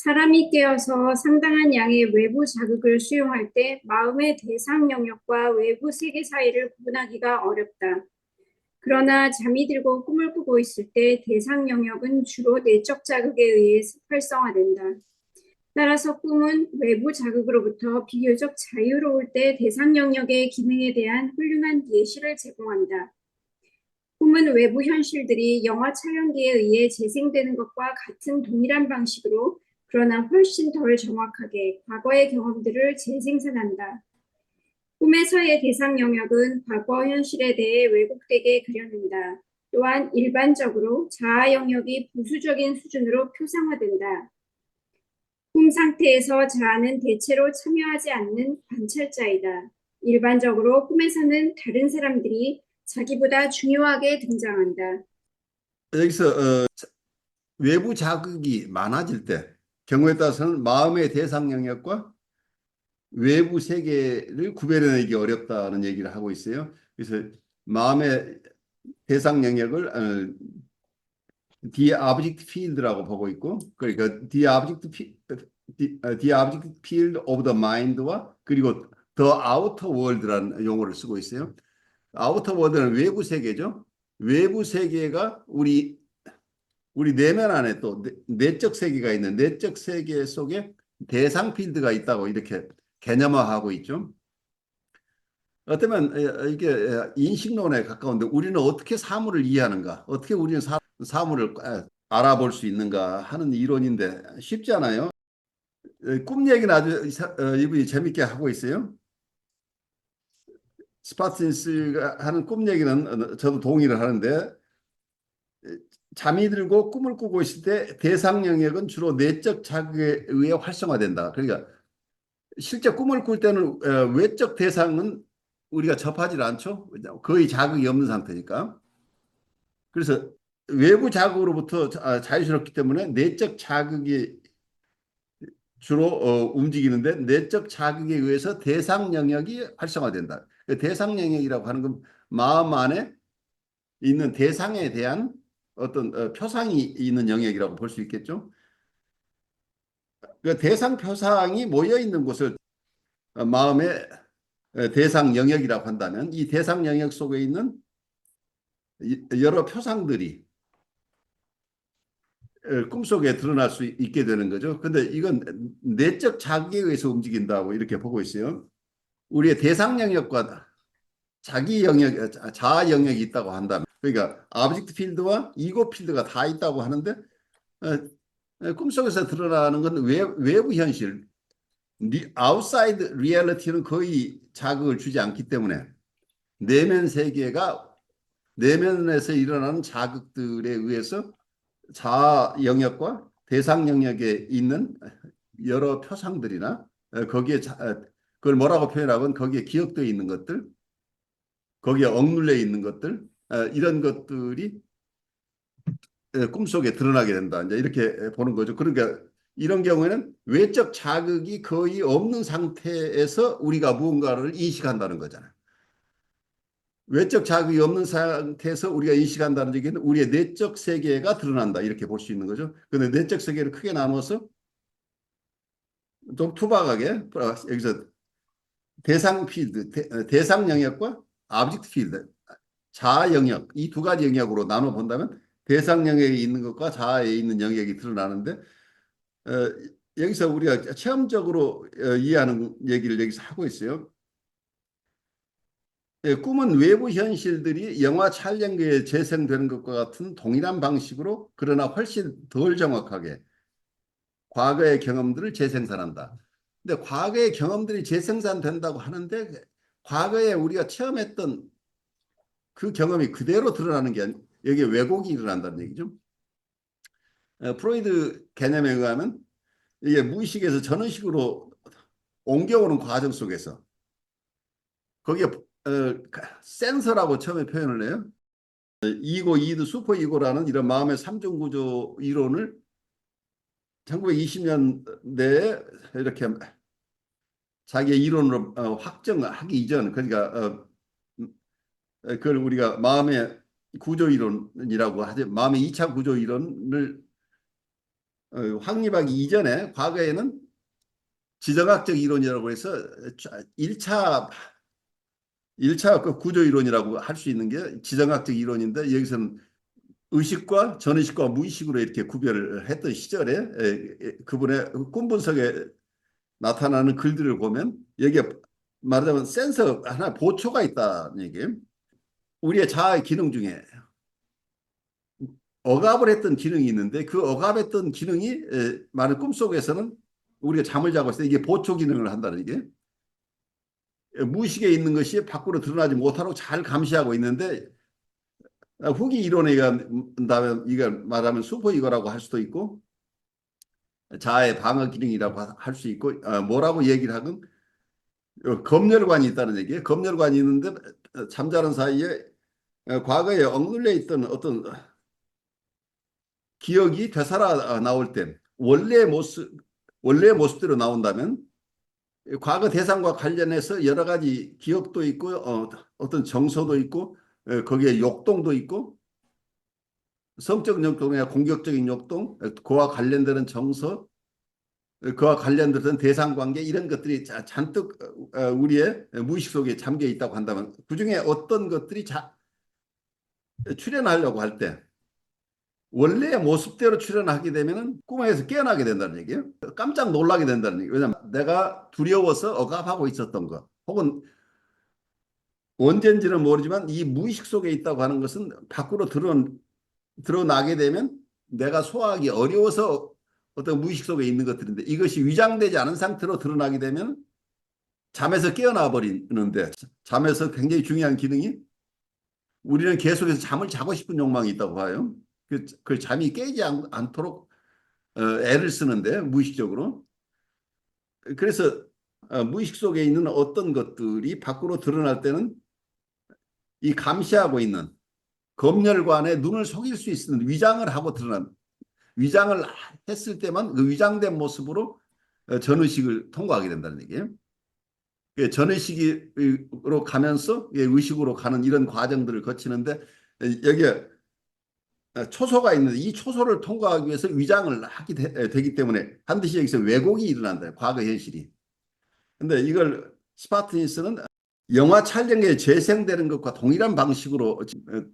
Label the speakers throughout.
Speaker 1: 사람이 깨어서 상당한 양의 외부 자극을 수용할 때 마음의 대상 영역과 외부 세계 사이를 구분하기가 어렵다. 그러나 잠이 들고 꿈을 꾸고 있을 때 대상 영역은 주로 내적 자극에 의해 활성화된다. 따라서 꿈은 외부 자극으로부터 비교적 자유로울 때 대상 영역의 기능에 대한 훌륭한 예시를 제공한다. 꿈은 외부 현실들이 영화 촬영기에 의해 재생되는 것과 같은 동일한 방식으로, 그러나 훨씬 덜 정확하게 과거의 경험들을 재생산한다. 꿈에서의 대상 영역은 과거 현실에 대해 왜곡되게 그려낸다. 또한 일반적으로 자아 영역이 부수적인 수준으로 표상화된다. 꿈 상태에서 자아는 대체로 참여하지 않는 관찰자이다. 일반적으로 꿈에서는 다른 사람들이 자기보다 중요하게 등장한다.
Speaker 2: 여기서 외부 자극이 많아질 때 경우에 따라서는 마음의 대상 영역과 외부 세계를 구별해내기 어렵다는 얘기를 하고 있어요. 그래서 마음의 대상 영역을 the object field라고 보고 있고, 그러니까 the object field of the mind와 그리고 the outer world라는 용어를 쓰고 있어요. outer world는 외부 세계죠. 외부 세계가 우리 내면 안에 또 내적 세계가 있는 내적 세계 속에 대상 필드가 있다고 이렇게 개념화하고 있죠. 어쩌면 이게 인식론에 가까운데 우리는 어떻게 사물을 이해하는가, 어떻게 우리는 사물을 알아볼 수 있는가 하는 이론인데 쉽지 않아요. 꿈 얘기는 아주 이분이 재밌게 하고 있어요. 스파틴스가 하는 꿈 얘기는 저도 동의를 하는데, 잠이 들고 꿈을 꾸고 있을 때 대상 영역은 주로 내적 자극에 의해 활성화된다. 그러니까 실제 꿈을 꿀 때는 외적 대상은 우리가 접하지 않죠. 거의 자극이 없는 상태니까. 그래서 외부 자극으로부터 자유스럽기 때문에 내적 자극이 주로 움직이는데, 내적 자극에 의해서 대상 영역이 활성화된다. 그 대상 영역이라고 하는 건 마음 안에 있는 대상에 대한 어떤 표상이 있는 영역이라고 볼 수 있겠죠. 그 대상 표상이 모여 있는 곳을 마음의 대상 영역이라고 한다면, 이 대상 영역 속에 있는 여러 표상들이 꿈속에 드러날 수 있게 되는 거죠. 근데 이건 내적 자극에 의해서 움직인다고 이렇게 보고 있어요. 우리의 대상 영역과 자기 영역, 자아 영역이 있다고 한다면, 그러니까 아브젝트 필드와 이고 필드가 다 있다고 하는데, 꿈속에서 드러나는 건 외부 현실, 아웃사이드 리얼리티는 거의 자극을 주지 않기 때문에 내면 세계가, 내면에서 일어나는 자극들에 의해서 자아 영역과 대상 영역에 있는 여러 표상들이나 거기에 그걸 뭐라고 표현하건 거기에 기억되어 있는 것들, 거기에 억눌려 있는 것들, 이런 것들이 꿈속에 드러나게 된다. 이제 이렇게 보는 거죠. 그러니까 이런 경우에는 외적 자극이 거의 없는 상태에서 우리가 무언가를 인식한다는 거잖아요. 외적 자극이 없는 상태에서 우리가 인식한다는 얘기는 우리의 내적 세계가 드러난다, 이렇게 볼 수 있는 거죠. 근데 내적 세계를 크게 나눠서 좀 투박하게 여기서 대상 필드, 대상 영역과 아브젝트 필드, 자아 영역, 이 두 가지 영역으로 나눠 본다면 대상 영역에 있는 것과 자아에 있는 영역이 드러나는데, 어, 여기서 우리가 체험적으로 이해하는 얘기를 여기서 하고 있어요. 꿈은 외부 현실들이 영화 촬영기에 재생되는 것과 같은 동일한 방식으로, 그러나 훨씬 덜 정확하게 과거의 경험들을 재생산한다. 근데 과거의 경험들이 재생산된다고 하는데, 과거에 우리가 체험했던 그 경험이 그대로 드러나는 게 여기에 왜곡이 일어난다는 얘기죠. 프로이드 개념에 의하면 이게 무의식에서 전의식으로 옮겨오는 과정 속에서 거기에 센서라고 처음에 표현을 해요. 이고, 이드, 슈퍼 이고라는 이런 마음의 삼중 구조 이론을 1920년대에 이렇게 자기의 이론으로 확정하기 이전, 그러니까 그걸 우리가 마음의 구조 이론이라고 하죠. 마음의 2차 구조 이론을 확립하기 이전에 과거에는 지정학적 이론이라고 해서 1차 그 구조 이론이라고 할 수 있는 게 지정학적 이론인데 여기서는 의식과 전의식과 무의식으로 이렇게 구별을 했던 시절에 그분의 꿈 분석에 나타나는 글들을 보면 여기에 말하자면 센서 하나 보초가 있다는 얘기예요. 우리의 자아의 기능 중에 억압을 했던 기능이 있는데 그 억압했던 기능이 많은 꿈속에서는 우리가 잠을 자고 있을 때 이게 보초 기능을 한다는 얘기예요. 무의식에 있는 것이 밖으로 드러나지 못하도록 잘 감시하고 있는데 후기 이론에 의한다면 이걸 말하면 슈퍼 이거라고 할 수도 있고 자아의 방어 기능이라고 할 수 있고 뭐라고 얘기를 하건 검열관이 있다는 얘기예요. 검열관이 있는데 잠자는 사이에 과거에 억눌려 있던 어떤 기억이 되살아 나올 때 원래의 모습대로 나온다면 과거 대상과 관련해서 여러 가지 기억도 있고 어떤 정서도 있고 거기에 욕동도 있고 성적 욕동이나 공격적인 욕동, 그와 관련되는 정서, 그와 관련되는 대상관계 이런 것들이 잔뜩 우리의 무의식 속에 잠겨 있다고 한다면 그중에 어떤 것들이 출현하려고 할 때 원래의 모습대로 출현하게 되면 꿈에서 깨어나게 된다는 얘기예요. 깜짝 놀라게 된다는 얘기예요. 왜냐하면 내가 두려워서 억압하고 있었던 것 혹은 언젠지는 모르지만 이 무의식 속에 있다고 하는 것은 밖으로 드러나게 되면 내가 소화하기 어려워서 어떤 무의식 속에 있는 것들인데 이것이 위장되지 않은 상태로 드러나게 되면 잠에서 깨어나 버리는데 잠에서 굉장히 중요한 기능이 우리는 계속해서 잠을 자고 싶은 욕망이 있다고 봐요. 그 잠이 깨지 않도록 애를 쓰는데 무의식적으로. 그래서 무의식 속에 있는 어떤 것들이 밖으로 드러날 때는 이 감시하고 있는 검열관에 눈을 속일 수 있는 위장을 하고 위장을 했을 때만 그 위장된 모습으로 전의식을 통과하게 된다는 얘기예요. 전의식으로 가면서 의식으로 가는 이런 과정들을 거치는데 여기에 초소가 있는데 이 초소를 통과하기 위해서 위장을 하게 되기 때문에 반드시 여기서 왜곡이 일어난다. 과거 현실이. 근데 이걸 스파트니스는 영화 촬영에 재생되는 것과 동일한 방식으로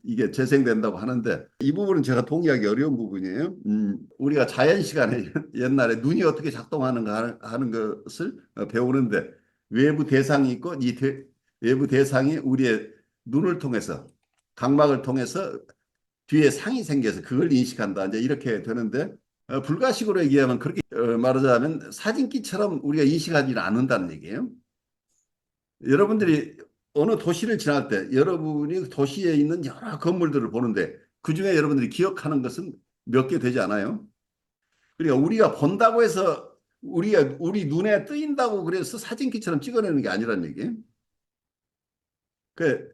Speaker 2: 이게 재생된다고 하는데 이 부분은 제가 동의하기 어려운 부분이에요. 우리가 자연 시간에 옛날에 눈이 어떻게 작동하는가 하는 것을 배우는데 외부 대상이 있고 외부 대상이 우리의 눈을 통해서 각막을 통해서 뒤에 상이 생겨서 그걸 인식한다. 이제 이렇게 되는데 불가식으로 얘기하면 그렇게 말하자면 사진기처럼 우리가 인식하지는 않는다는 얘기예요. 여러분들이 어느 도시를 지날 때 여러분이 도시에 있는 여러 건물들을 보는데 그중에 여러분들이 기억하는 것은 몇 개 되지 않아요. 그러니까 우리가 본다고 해서 우리 눈에 뜨인다고 그래서 사진기처럼 찍어내는 게 아니란 얘기예요. 그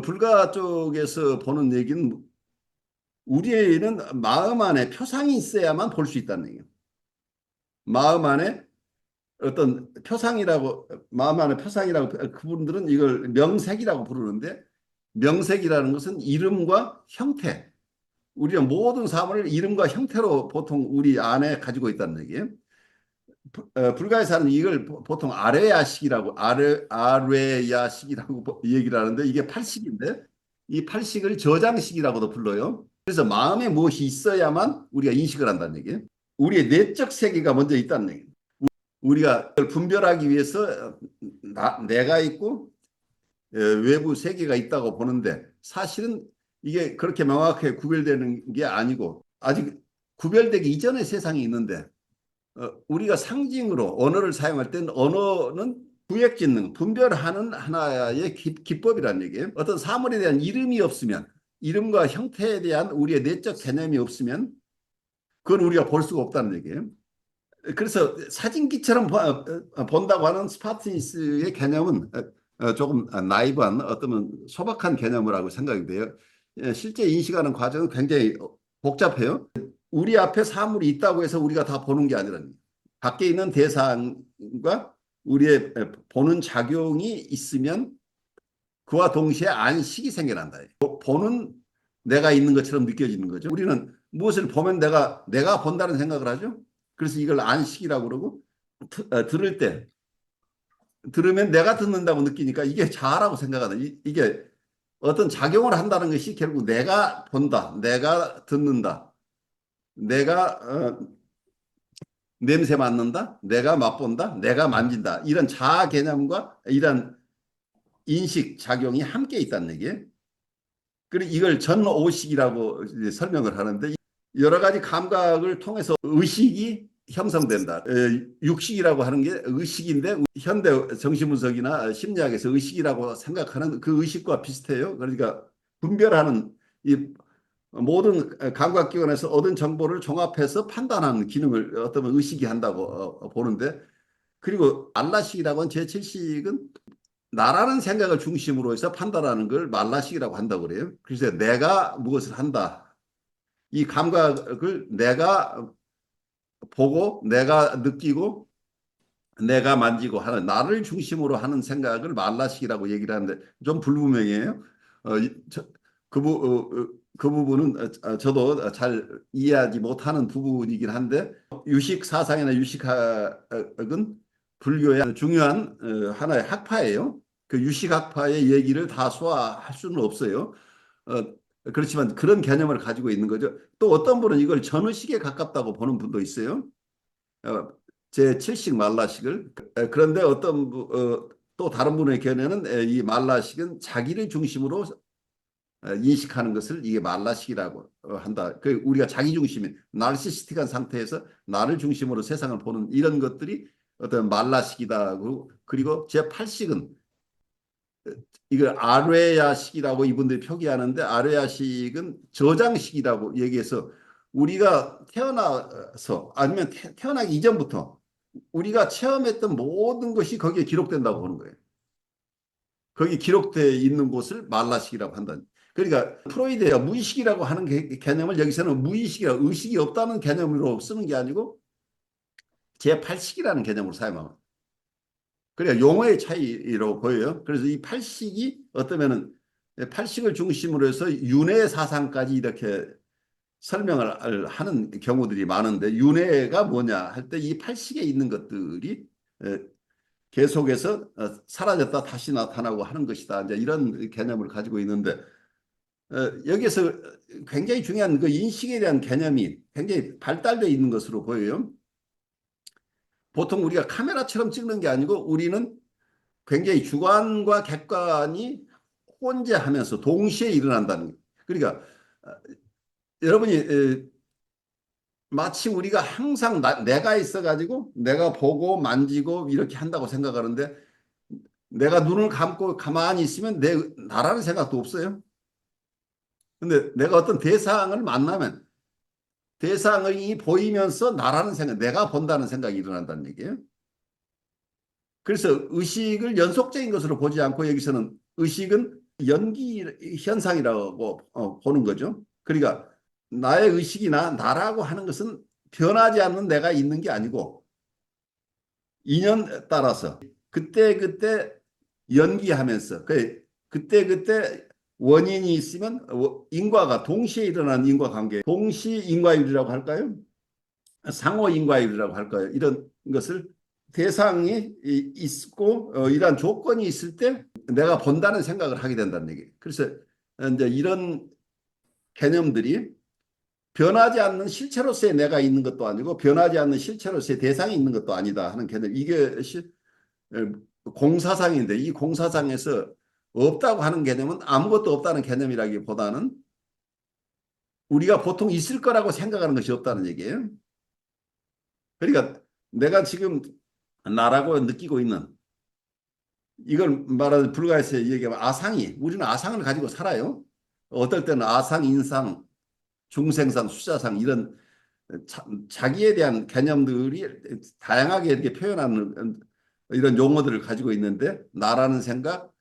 Speaker 2: 불가 쪽에서 보는 얘기는 우리는 마음 안에 표상이 있어야만 볼 수 있다는 얘기예요. 마음 안에 어떤 표상이라고 마음 안에 표상이라고 그분들은 이걸 명색이라고 부르는데 명색이라는 것은 이름과 형태 우리는 모든 사물을 이름과 형태로 보통 우리 안에 가지고 있다는 얘기예요. 불가에서는 이걸 보통 아뢰야식이라고 얘기를 하는데 이게 팔식인데 이 팔식을 저장식이라고도 불러요. 그래서 마음에 무엇이 있어야만 우리가 인식을 한다는 얘기예요. 우리의 내적 세계가 먼저 있다는 얘기예요. 우리가 그걸 분별하기 위해서 내가 있고 외부 세계가 있다고 보는데 사실은 이게 그렇게 명확하게 구별되는 게 아니고 아직 구별되기 이전의 세상이 있는데 우리가 상징으로 언어를 사용할 때는 언어는 구획짓는 분별하는 하나의 기법이라는 얘기예요. 어떤 사물에 대한 이름이 없으면 이름과 형태에 대한 우리의 내적 개념이 없으면 그건 우리가 볼 수가 없다는 얘기예요. 그래서 사진기처럼 본다고 하는 스파트니스의 개념은 조금 나이브한 어떤 소박한 개념이라고 생각이 돼요. 실제 인식하는 과정은 굉장히 복잡해요. 우리 앞에 사물이 있다고 해서 우리가 다 보는 게 아니라 밖에 있는 대상과 우리의 보는 작용이 있으면 그와 동시에 안식이 생겨난다. 보는 내가 있는 것처럼 느껴지는 거죠. 우리는 무엇을 보면 내가 본다는 생각을 하죠. 그래서 이걸 안식이라고 그러고 들을 때 들으면 내가 듣는다고 느끼니까 이게 자아라고 생각하다. 이게 어떤 작용을 한다는 것이 결국 내가 본다, 내가 듣는다, 내가 냄새 맡는다, 내가 맛본다, 내가 만진다. 이런 자아 개념과 이런 인식 작용이 함께 있다는 얘기예요. 그리고 이걸 전오식이라고 설명을 하는데 여러 가지 감각을 통해서 의식이 형성된다. 육식이라고 하는 게 의식인데 현대 정신분석이나 심리학에서 의식이라고 생각하는 그 의식과 비슷해요. 그러니까 분별하는 이 모든 감각기관에서 얻은 정보를 종합해서 판단하는 기능을 어떤 의식이 한다고 보는데 그리고 말라식이라고 하는 제7식은 나라는 생각을 중심으로 해서 판단하는 걸 말라식이라고 한다고 그래요. 그래서 내가 무엇을 한다. 이 감각을 내가 보고 내가 느끼고 내가 만지고 하는 나를 중심으로 하는 생각을 말라식이라고 얘기를 하는데 좀 불분명해요. 어, 저, 그 부분은 저도 잘 이해하지 못하는 부분이긴 한데 유식 사상이나 유식학은 불교의 중요한 하나의 학파예요. 그 유식학파의 얘기를 다 소화할 수는 없어요. 그렇지만 그런 개념을 가지고 있는 거죠. 또 어떤 분은 이걸 전의식에 가깝다고 보는 분도 있어요. 어, 제7식 말라식을. 그런데 또 다른 분의 견해는 이 말라식은 자기를 중심으로 인식하는 것을 이게 말라식이라고 한다. 그 우리가 자기 중심인 나르시시스틱한 상태에서 나를 중심으로 세상을 보는 이런 것들이 어떤 말라식이다. 그리고 제8식은 이걸 아뢰야식이라고 이분들이 표기하는데 아뢰야식은 저장식이라고 얘기해서 우리가 태어나서 아니면 태어나기 이전부터 우리가 체험했던 모든 것이 거기에 기록된다고 보는 거예요. 거기 기록되어 있는 곳을 말라식이라고 한다는. 그러니까 프로이드가 무의식이라고 하는 개념을 여기서는 무의식이라 의식이 없다는 개념으로 쓰는 게 아니고 제8식이라는 개념으로 사용합니다. 그러니까 용어의 차이로 보여요. 그래서 이 팔식이 어떠면은 팔식을 중심으로 해서 윤회 사상까지 이렇게 설명을 하는 경우들이 많은데 윤회가 뭐냐 할 때 이 팔식에 있는 것들이 계속해서 사라졌다 다시 나타나고 하는 것이다. 이제 이런 개념을 가지고 있는데 여기서 굉장히 중요한 그 인식에 대한 개념이 굉장히 발달되어 있는 것으로 보여요. 보통 우리가 카메라처럼 찍는 게 아니고 우리는 굉장히 주관과 객관이 혼재하면서 동시에 일어난다는 거예요. 그러니까 여러분이 마치 우리가 항상 내가 있어가지고 내가 보고 만지고 이렇게 한다고 생각하는데 내가 눈을 감고 가만히 있으면 나라는 생각도 없어요. 근데 내가 어떤 대상을 만나면 대상이 보이면서 나라는 생각, 내가 본다는 생각이 일어난다는 얘기예요. 그래서 의식을 연속적인 것으로 보지 않고 여기서는 의식은 연기 현상이라고 보는 거죠. 그러니까 나의 의식이나 나라고 하는 것은 변하지 않는 내가 있는 게 아니고 인연 따라서 그때그때 연기하면서 그때그때 원인이 있으면 인과가 동시에 일어나는 인과관계 동시인과율이라고 할까요? 상호인과율이라고 할까요? 이런 것을 대상이 있고 이러한 조건이 있을 때 내가 본다는 생각을 하게 된다는 얘기예요. 그래서 이제 이런 개념들이 변하지 않는 실체로서의 내가 있는 것도 아니고 변하지 않는 실체로서의 대상이 있는 것도 아니다 하는 개념. 이것이 공사상인데 이 공사상에서 없다고 하는 개념은 아무것도 없다는 개념이라기보다는 우리가 보통 있을 거라고 생각하는 것이 없다는 얘기예요. 그러니까 내가 지금 나라고 느끼고 있는 이걸 말하는 불가에서 얘기하면 아상이 우리는 아상을 가지고 살아요. 어떨 때는 아상, 인상, 중생상, 수자상 이런 자기에 대한 개념들이 다양하게 이렇게 표현하는 이런 용어들을 가지고 있는데 나라는 생각,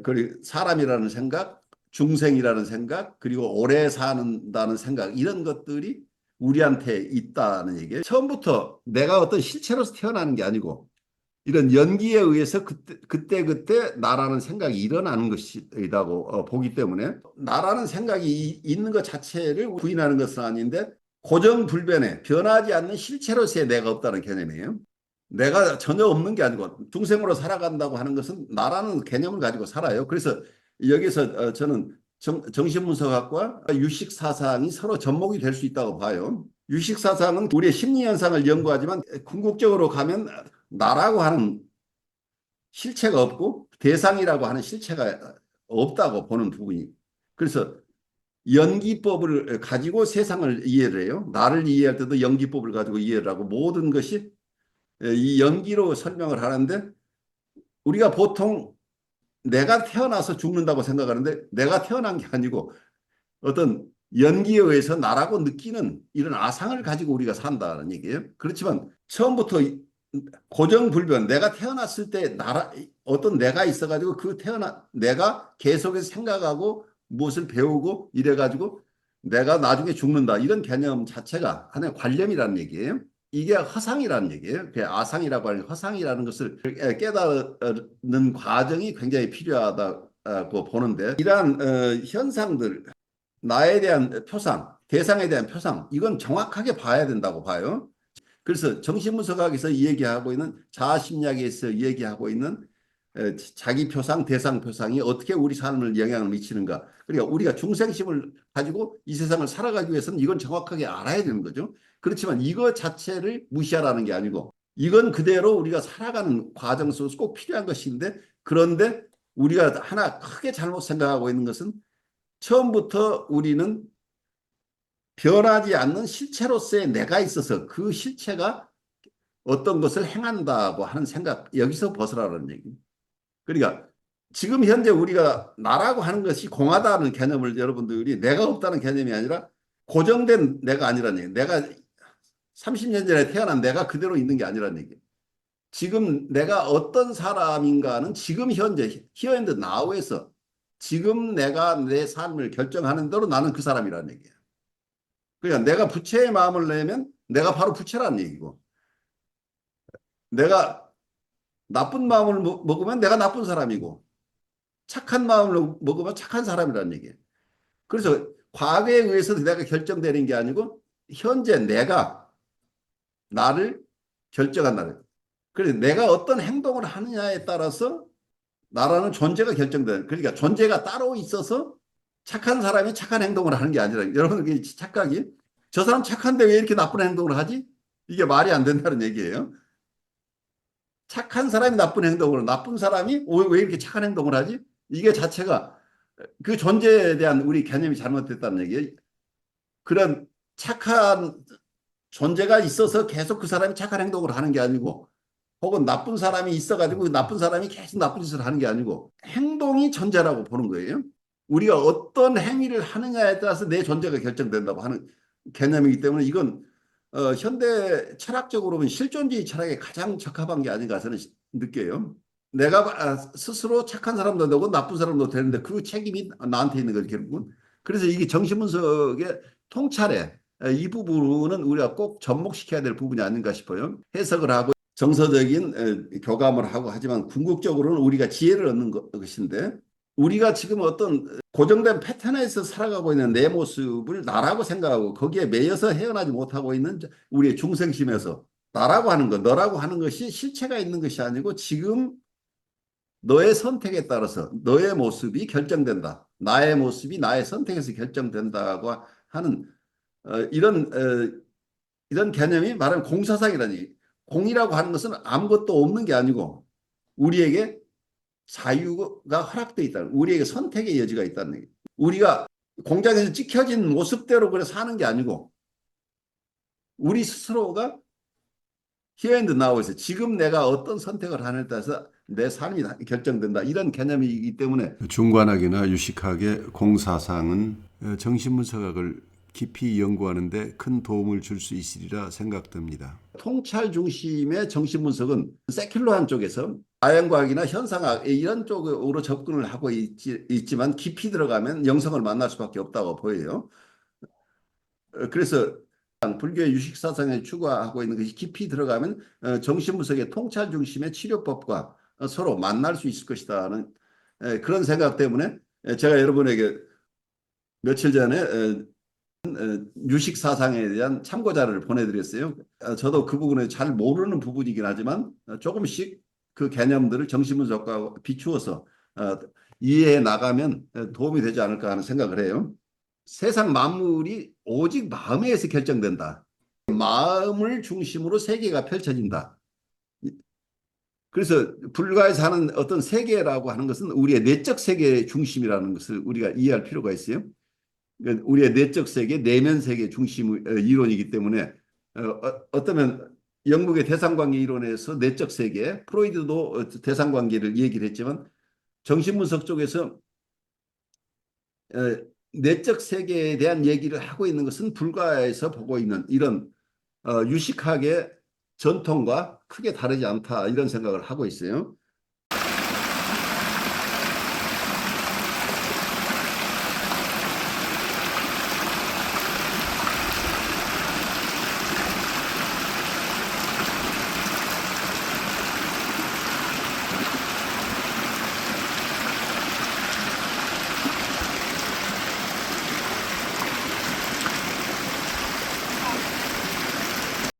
Speaker 2: 그리고 사람이라는 생각, 중생이라는 생각, 그리고 오래 산다는 생각 이런 것들이 우리한테 있다는 얘기예요. 처음부터 내가 어떤 실체로서 태어나는 게 아니고 이런 연기에 의해서 그때 나라는 생각이 일어나는 것이라고 보기 때문에 나라는 생각이 있는 것 자체를 부인하는 것은 아닌데 고정불변의 변하지 않는 실체로서의 내가 없다는 개념이에요. 내가 전혀 없는 게 아니고 중생으로 살아간다고 하는 것은 나라는 개념을 가지고 살아요. 그래서 여기서 저는 정신분석학과 유식사상이 서로 접목이 될 수 있다고 봐요. 유식사상은 우리의 심리현상을 연구하지만 궁극적으로 가면 나라고 하는 실체가 없고 대상이라고 하는 실체가 없다고 보는 부분이. 그래서 연기법을 가지고 세상을 이해를 해요. 나를 이해할 때도 연기법을 가지고 이해를 하고 모든 것이 이 연기로 설명을 하는데 우리가 보통 내가 태어나서 죽는다고 생각하는데 내가 태어난 게 아니고 어떤 연기에 의해서 나라고 느끼는 이런 아상을 가지고 우리가 산다는 얘기예요. 그렇지만 처음부터 고정불변 내가 태어났을 때 나라 어떤 내가 있어가지고 그 내가 계속해서 생각하고 무엇을 배우고 이래가지고 내가 나중에 죽는다 이런 개념 자체가 하나의 관념이라는 얘기예요. 이게 허상이라는 얘기예요. 그 아상이라고 하는 허상이라는 것을 깨닫는 과정이 굉장히 필요하다고 보는데 이러한 현상들 나에 대한 표상, 대상에 대한 표상 이건 정확하게 봐야 된다고 봐요. 그래서 정신분석학에서 얘기하고 있는 자아심리학에서 얘기하고 있는 자기 표상, 대상 표상이 어떻게 우리 삶을 영향을 미치는가. 그러니까 우리가 중생심을 가지고 이 세상을 살아가기 위해서는 이건 정확하게 알아야 되는 거죠. 그렇지만 이거 자체를 무시하라는 게 아니고 이건 그대로 우리가 살아가는 과정 속에서 꼭 필요한 것인데 그런데 우리가 하나 크게 잘못 생각하고 있는 것은 처음부터 우리는 변하지 않는 실체로서의 내가 있어서 그 실체가 어떤 것을 행한다고 하는 생각, 여기서 벗어나라는 얘기입니다. 그러니까 지금 현재 우리가 나라고 하는 것이 공하다는 개념을 여러분들이 내가 없다는 개념이 아니라 고정된 내가 아니라는 얘기예요. 내가 30년 전에 태어난 내가 그대로 있는 게 아니라는 얘기예요. 지금 내가 어떤 사람인가는 지금 현재 here and now에서 지금 내가 내 삶을 결정하는 대로 나는 그 사람이라는 얘기예요. 그러니까 내가 부처의 마음을 내면 내가 바로 부처라는 얘기고 내가 나쁜 마음을 먹으면 내가 나쁜 사람이고 착한 마음을 먹으면 착한 사람이라는 얘기예요. 그래서 과거에 의해서 내가 결정되는 게 아니고 현재 내가 나를 결정한다는. 그래서 내가 어떤 행동을 하느냐에 따라서 나라는 존재가 결정되는. 그러니까 존재가 따로 있어서 착한 사람이 착한 행동을 하는 게 아니라 여러분 착각이 저 사람 착한데 왜 이렇게 나쁜 행동을 하지? 이게 말이 안 된다는 얘기예요. 착한 사람이 나쁜 행동을 나쁜 사람이 왜 이렇게 착한 행동을 하지? 이게 자체가 그 존재에 대한 우리 개념이 잘못됐다는 얘기예요. 그런 착한 존재가 있어서 계속 그 사람이 착한 행동을 하는 게 아니고 혹은 나쁜 사람이 있어가지고 나쁜 사람이 계속 나쁜 짓을 하는 게 아니고 행동이 존재라고 보는 거예요. 우리가 어떤 행위를 하느냐에 따라서 내 존재가 결정된다고 하는 개념이기 때문에 이건 현대 철학적으로 보면 실존주의 철학에 가장 적합한 게 아닌가 저는 느껴요. 내가 스스로 착한 사람도 되고 나쁜 사람도 되는데 그 책임이 나한테 있는 거죠, 결국은. 그래서 이게 정신분석의 통찰에 이 부분은 우리가 꼭 접목시켜야 될 부분이 아닌가 싶어요. 해석을 하고 정서적인 교감을 하고 하지만 궁극적으로는 우리가 지혜를 얻는 것인데 우리가 지금 어떤 고정된 패턴에서 살아가고 있는 내 모습을 나라고 생각하고 거기에 매여서 헤어나지 못하고 있는 우리의 중생심에서 나라고 하는 것, 너라고 하는 것이 실체가 있는 것이 아니고 지금 너의 선택에 따라서 너의 모습이 결정된다. 나의 모습이 나의 선택에서 결정된다고 하는 이런 개념이 말하면 공사상이라니. 공이라고 하는 것은 아무것도 없는 게 아니고 우리에게 자유가 허락되어 있다는, 우리에게 선택의 여지가 있다는 얘기. 우리가 공장에서 찍혀진 모습대로 그래 사는 게 아니고 우리 스스로가 here and now에서 지금 내가 어떤 선택을 하느냐에 따라서 내 삶이 결정된다. 이런 개념이기 때문에 중관학이나 유식학의 공사상은 정신분석학을 깊이 연구하는 데 큰 도움을 줄 수 있으리라 생각됩니다. 통찰 중심의 정신분석은 세큘러한 쪽에서 자연과학이나 현상학 이런 쪽으로 접근을 하고 있지만 깊이 들어가면 영성을 만날 수밖에 없다고 보여요. 그래서 불교의 유식 사상에 추구하고 있는 것이 깊이 들어가면 정신분석의 통찰 중심의 치료법과 서로 만날 수 있을 것이다 하는 그런 생각 때문에 제가 여러분에게 며칠 전에 유식 사상에 대한 참고자료를 보내드렸어요. 저도 그 부분에 잘 모르는 부분이긴 하지만 조금씩 그 개념들을 정신분석과 비추어서 이해해 나가면 도움이 되지 않을까 하는 생각을 해요. 세상 만물이 오직 마음에 의해서 결정된다. 마음을 중심으로 세계가 펼쳐진다. 그래서 불가에서 하는 어떤 세계라고 하는 것은 우리의 내적 세계의 중심이라는 것을 우리가 이해할 필요가 있어요. 그러니까 우리의 내적 세계, 내면 세계 중심 이론이기 때문에 어쩌면 영국의 대상관계 이론에서 내적 세계, 프로이드도 대상관계를 얘기를 했지만 정신분석 쪽에서 내적 세계에 대한 얘기를 하고 있는 것은 불가에서 보고 있는 이런 유식학의 전통과 크게 다르지 않다 이런 생각을 하고 있어요.